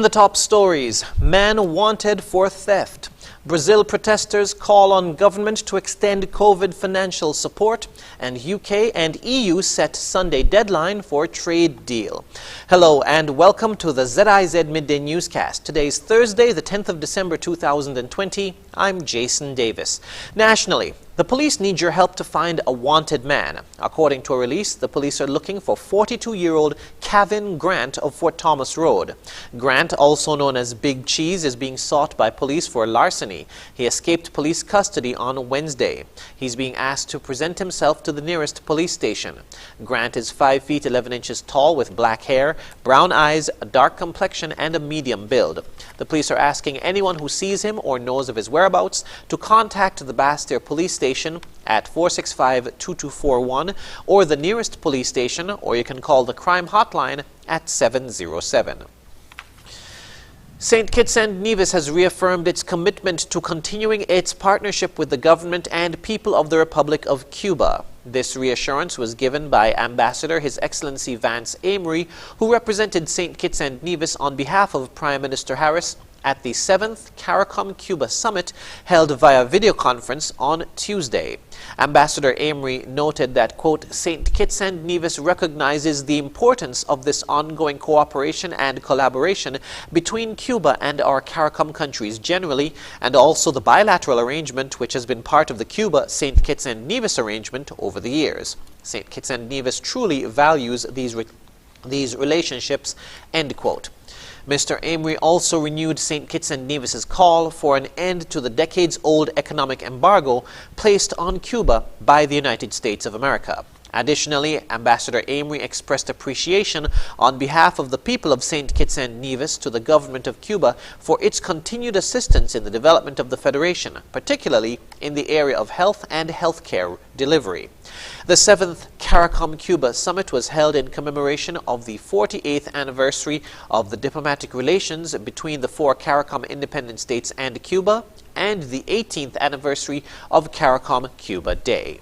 In the top stories, man wanted for theft. Brazil protesters call on government to extend COVID financial support, and UK and EU set Sunday deadline for trade deal. Hello and welcome to the ZIZ Midday Newscast. Today is Thursday, the 10th of December 2020. I'm Jason Davis. Nationally, the police need your help to find a wanted man. According to a release, the police are looking for 42-year-old Kevin Grant of Fort Thomas Road. Grant, also known as Big Cheese, is being sought by police for larceny. He escaped police custody on Wednesday. He's being asked to present himself to the nearest police station. Grant is 5 feet 11 inches tall with black hair, brown eyes, a dark complexion, and a medium build. The police are asking anyone who sees him or knows of his whereabouts to contact the Bastille police station at 465-2241 or the nearest police station, or you can call the crime hotline at 707. St. Kitts and Nevis has reaffirmed its commitment to continuing its partnership with the government and people of the Republic of Cuba. This reassurance was given by Ambassador His Excellency Vance Amory, who represented St. Kitts and Nevis on behalf of Prime Minister Harris at the 7th CARICOM-Cuba Summit held via video conference on Tuesday. Ambassador Amory noted that, quote, St. Kitts and Nevis recognizes the importance of this ongoing cooperation and collaboration between Cuba and our CARICOM countries generally, and also the bilateral arrangement which has been part of the Cuba-St. Kitts and Nevis arrangement over the years. St. Kitts and Nevis truly values these relationships, end quote. Mr. Amory also renewed St. Kitts and Nevis's call for an end to the decades-old economic embargo placed on Cuba by the United States of America. Additionally, Ambassador Amory expressed appreciation on behalf of the people of St. Kitts and Nevis to the government of Cuba for its continued assistance in the development of the Federation, particularly in the area of health and healthcare delivery. The 7th CARICOM-Cuba Summit was held in commemoration of the 48th anniversary of the diplomatic relations between the 4 CARICOM independent states and Cuba, and the 18th anniversary of CARICOM-Cuba Day.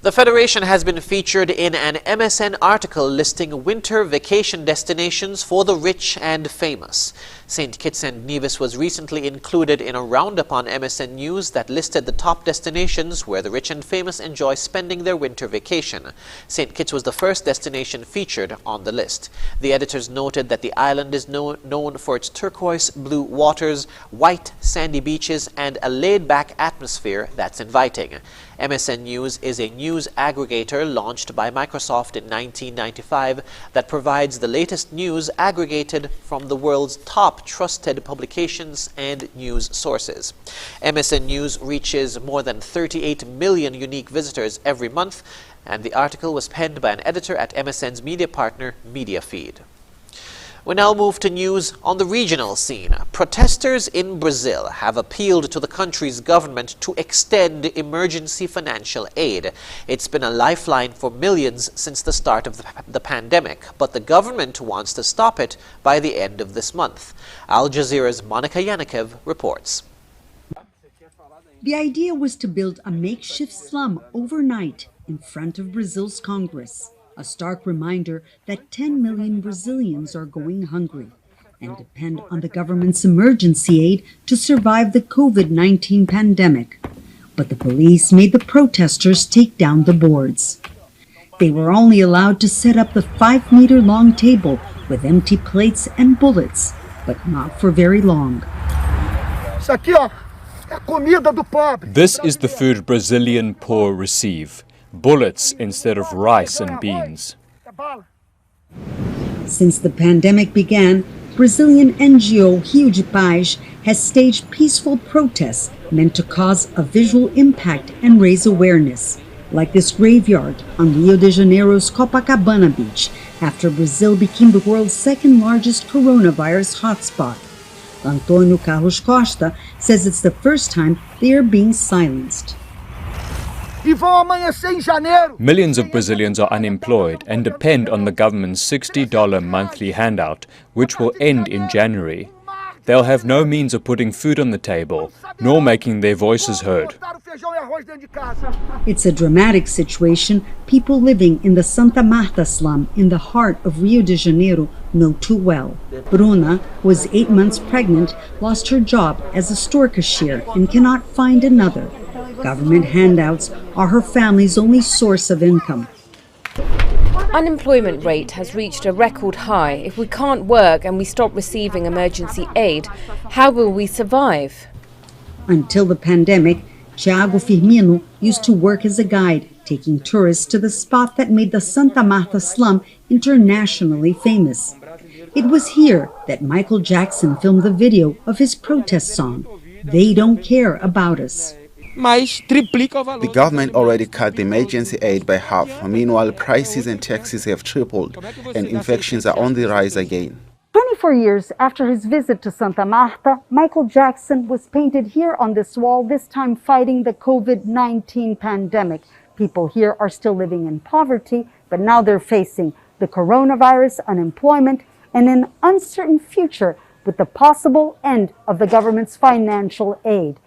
The Federation has been featured in an MSN article listing winter vacation destinations for the rich and famous. St. Kitts and Nevis was recently included in a roundup on MSN News that listed the top destinations where the rich and famous enjoy spending their winter vacation. St. Kitts was the first destination featured on the list. The editors noted that the island is known for its turquoise blue waters, white sandy beaches, and a laid-back atmosphere that's inviting. MSN News is a news aggregator launched by Microsoft in 1995 that provides the latest news aggregated from the world's top trusted publications and news sources. MSN News reaches more than 38 million unique visitors every month, and the article was penned by an editor at MSN's media partner, MediaFeed. We now move to news on the regional scene. Protesters in Brazil have appealed to the country's government to extend emergency financial aid. It's been a lifeline for millions since the start of the pandemic, but the government wants to stop it by the end of this month. Al Jazeera's Monica Yanikev reports. The idea was to build a makeshift slum overnight in front of Brazil's Congress. A stark reminder that 10 million Brazilians are going hungry and depend on the government's emergency aid to survive the COVID-19 pandemic. But the police made the protesters take down the boards. They were only allowed to set up the 5-meter-long table with empty plates and bullets, but not for very long. This is the food Brazilian poor receive. Bullets instead of rice and beans. Since the pandemic began, Brazilian NGO Rio de Paz has staged peaceful protests meant to cause a visual impact and raise awareness, like this graveyard on Rio de Janeiro's Copacabana beach, after Brazil became the world's second-largest coronavirus hotspot. Antônio Carlos Costa says it's the first time they are being silenced. Millions of Brazilians are unemployed and depend on the government's $60 monthly handout, which will end in January. they'll have no means of putting food on the table, nor making their voices heard. It's a dramatic situation people living in the Santa Marta slum in the heart of Rio de Janeiro know too well. Bruna was 8 months pregnant, lost her job as a store cashier, and cannot find another. Government handouts are her family's only source of income. Unemployment rate has reached a record high. If we can't work and we stop receiving emergency aid, how will we survive? Until the pandemic, Thiago Firmino used to work as a guide, taking tourists to the spot that made the Santa Marta slum internationally famous. It was here that Michael Jackson filmed the video of his protest song, "They Don't Care About Us." The government already cut the emergency aid by half. Meanwhile, prices and taxes have tripled, and infections are on the rise again. 24 years after his visit to Santa Marta, Michael Jackson was painted here on this wall, this time fighting the COVID-19 pandemic. People here are still living in poverty, but now they're facing the coronavirus, unemployment, and an uncertain future with the possible end of the government's financial aid.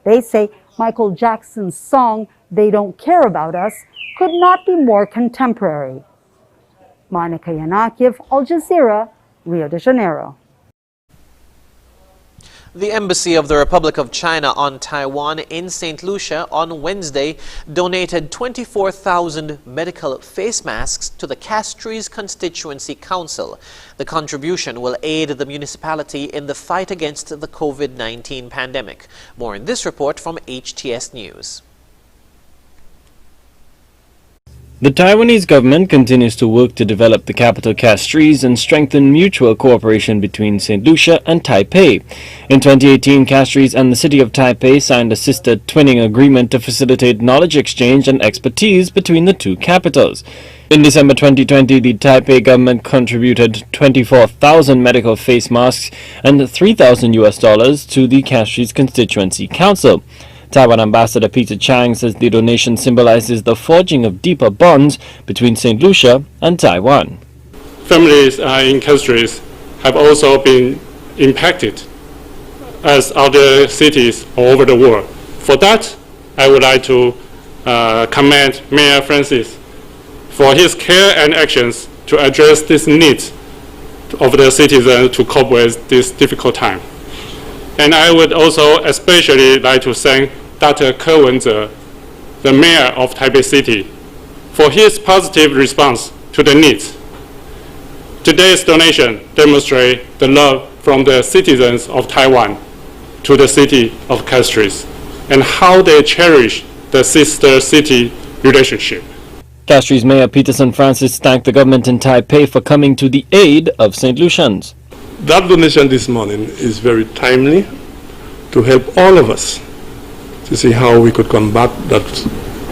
They say Michael Jackson's song, "They Don't Care About Us," could not be more contemporary. Monica Yanakiev, Al Jazeera, Rio de Janeiro. The Embassy of the Republic of China on Taiwan in St. Lucia on Wednesday donated 24,000 medical face masks to the Castries Constituency Council. The contribution will aid the municipality in the fight against the COVID-19 pandemic. More in this report from HTS News. The Taiwanese government continues to work to develop the capital Castries and strengthen mutual cooperation between St. Lucia and Taipei. In 2018, Castries and the city of Taipei signed a sister twinning agreement to facilitate knowledge exchange and expertise between the two capitals. In December 2020, the Taipei government contributed 24,000 medical face masks and $3,000 to the Castries Constituency Council. Taiwan Ambassador Peter Chang says the donation symbolizes the forging of deeper bonds between St. Lucia and Taiwan. Families in Castries have also been impacted as other cities all over the world. For that, I would like to commend Mayor Francis for his care and actions to address these needs of the citizens to cope with this difficult time. And I would also especially like to thank Dr. Ke Wenze, the mayor of Taipei City, for his positive response to the needs. Today's donation demonstrates the love from the citizens of Taiwan to the city of Castries and how they cherish the sister city relationship. Castries Mayor Peterson Francis thanked the government in Taipei for coming to the aid of St. Lucians. That donation this morning is very timely to help all of us to see how we could combat that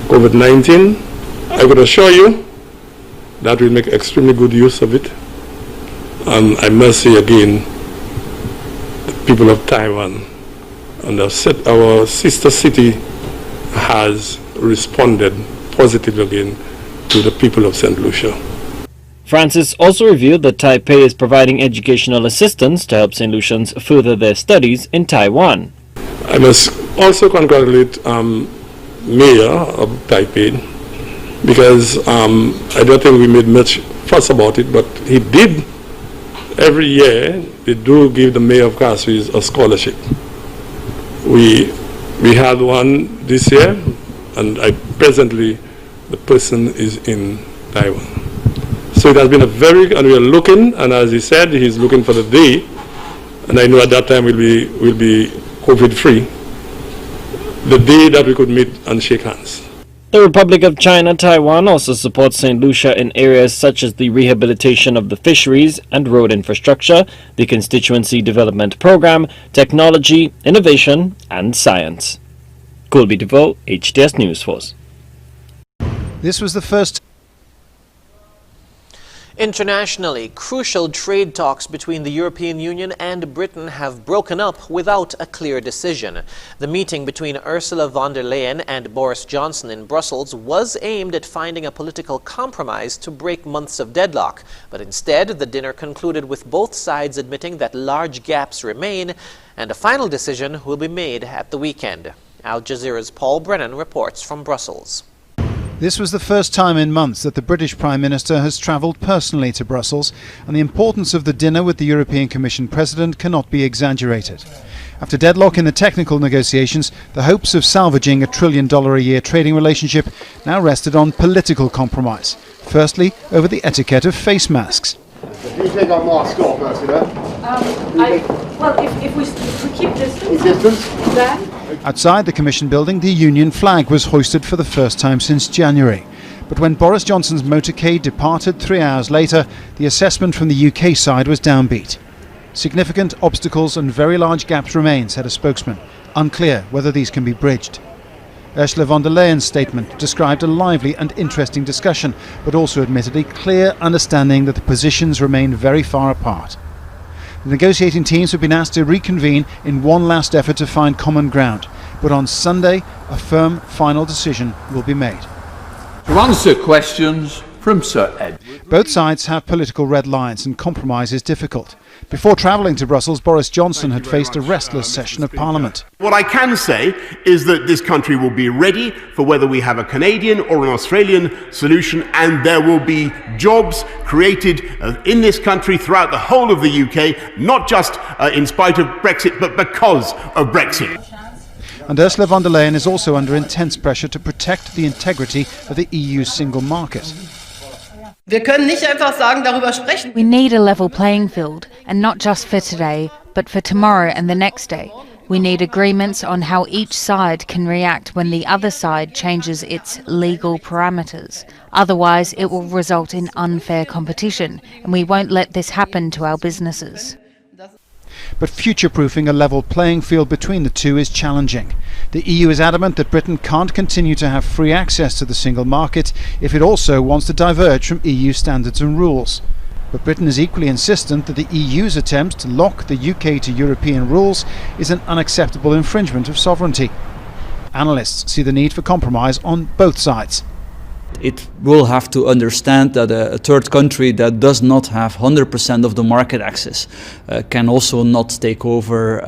COVID-19. I could assure you that we'll make extremely good use of it. And I must say again, the people of Taiwan and our sister city has responded positively again to the people of St. Lucia. Francis also revealed that Taipei is providing educational assistance to help St. Lucians further their studies in Taiwan. I must also congratulate Mayor of Taipei because I don't think we made much fuss about it, but he did. Every year, they do give the Mayor of Castries a scholarship. We had one this year, and presently the person is in Taiwan. So it has been and we are looking, and as he said, he's looking for the day, and I know at that time we'll be COVID-free, the day that we could meet and shake hands. The Republic of China, Taiwan also supports St. Lucia in areas such as the rehabilitation of the fisheries and road infrastructure, the constituency development program, technology, innovation, and science. Colby DeVoe, HTS News Force. This was the first. Internationally, crucial trade talks between the European Union and Britain have broken up without a clear decision. The meeting between Ursula von der Leyen and Boris Johnson in Brussels was aimed at finding a political compromise to break months of deadlock. But instead, the dinner concluded with both sides admitting that large gaps remain, and a final decision will be made at the weekend. Al Jazeera's Paul Brennan reports from Brussels. This was the first time in months that the British Prime Minister has travelled personally to Brussels, and the importance of the dinner with the European Commission President cannot be exaggerated. After deadlock in the technical negotiations, the hopes of salvaging a $1 trillion a year trading relationship now rested on political compromise. Firstly, over the etiquette of face masks. Do you take our mask off, Ursula? If we keep distance, then... Outside the Commission building, the Union flag was hoisted for the first time since January. But when Boris Johnson's motorcade departed 3 hours later, the assessment from the UK side was downbeat. Significant obstacles and very large gaps remain, said a spokesman. Unclear whether these can be bridged. Ursula von der Leyen's statement described a lively and interesting discussion, but also admitted a clear understanding that the positions remain very far apart. The negotiating teams have been asked to reconvene in one last effort to find common ground, but on Sunday a firm final decision will be made. To answer questions from Sir Ed. Both sides have political red lines and compromise is difficult. Before travelling to Brussels, Boris Johnson had faced a restless session of Parliament. What I can say is that this country will be ready for whether we have a Canadian or an Australian solution, and there will be jobs created in this country throughout the whole of the UK, not just in spite of Brexit, but because of Brexit. And Ursula von der Leyen is also under intense pressure to protect the integrity of the EU's single market. Wir können nicht einfach sagen, darüber sprechen. We need a level playing field, and not just for today, but for tomorrow and the next day. We need agreements on how each side can react when the other side changes its legal parameters. Otherwise, it will result in unfair competition, and we won't let this happen to our businesses. But future-proofing a level playing field between the two is challenging. The EU is adamant that Britain can't continue to have free access to the single market if it also wants to diverge from EU standards and rules. But Britain is equally insistent that the EU's attempt to lock the UK to European rules is an unacceptable infringement of sovereignty. Analysts see the need for compromise on both sides. It will have to understand that a third country that does not have 100% of the market access can also not take over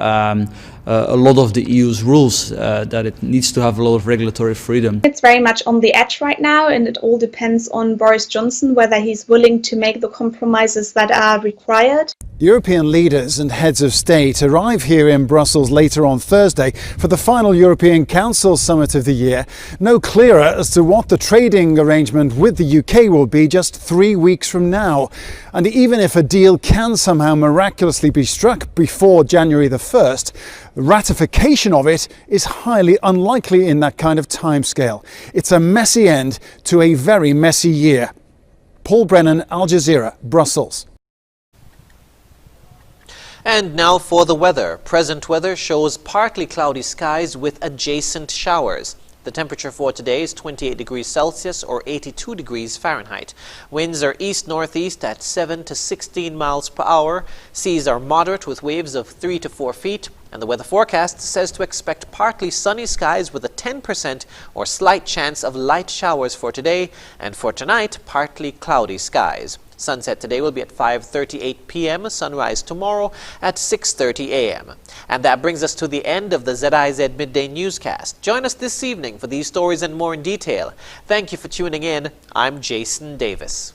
a lot of the EU's rules, that it needs to have a lot of regulatory freedom. It's very much on the edge right now, and it all depends on Boris Johnson, whether he's willing to make the compromises that are required. European leaders and heads of state arrive here in Brussels later on Thursday for the final European Council summit of the year. No clearer as to what the trading arrangement with the UK will be just 3 weeks from now. And even if a deal can somehow miraculously be struck before January the 1st, ratification of it is highly unlikely in that kind of timescale. It's a messy end to a very messy year. Paul Brennan, Al Jazeera, Brussels. And now for the weather. Present weather shows partly cloudy skies with adjacent showers. The temperature for today is 28 degrees Celsius or 82 degrees Fahrenheit. Winds are east-northeast at 7 to 16 miles per hour. Seas are moderate with waves of 3 to 4 feet. And the weather forecast says to expect partly sunny skies with a 10% or slight chance of light showers for today. And for tonight, partly cloudy skies. Sunset today will be at 5:38 p.m., sunrise tomorrow at 6:30 a.m. And that brings us to the end of the ZIZ Midday Newscast. Join us this evening for these stories and more in detail. Thank you for tuning in. I'm Jason Davis.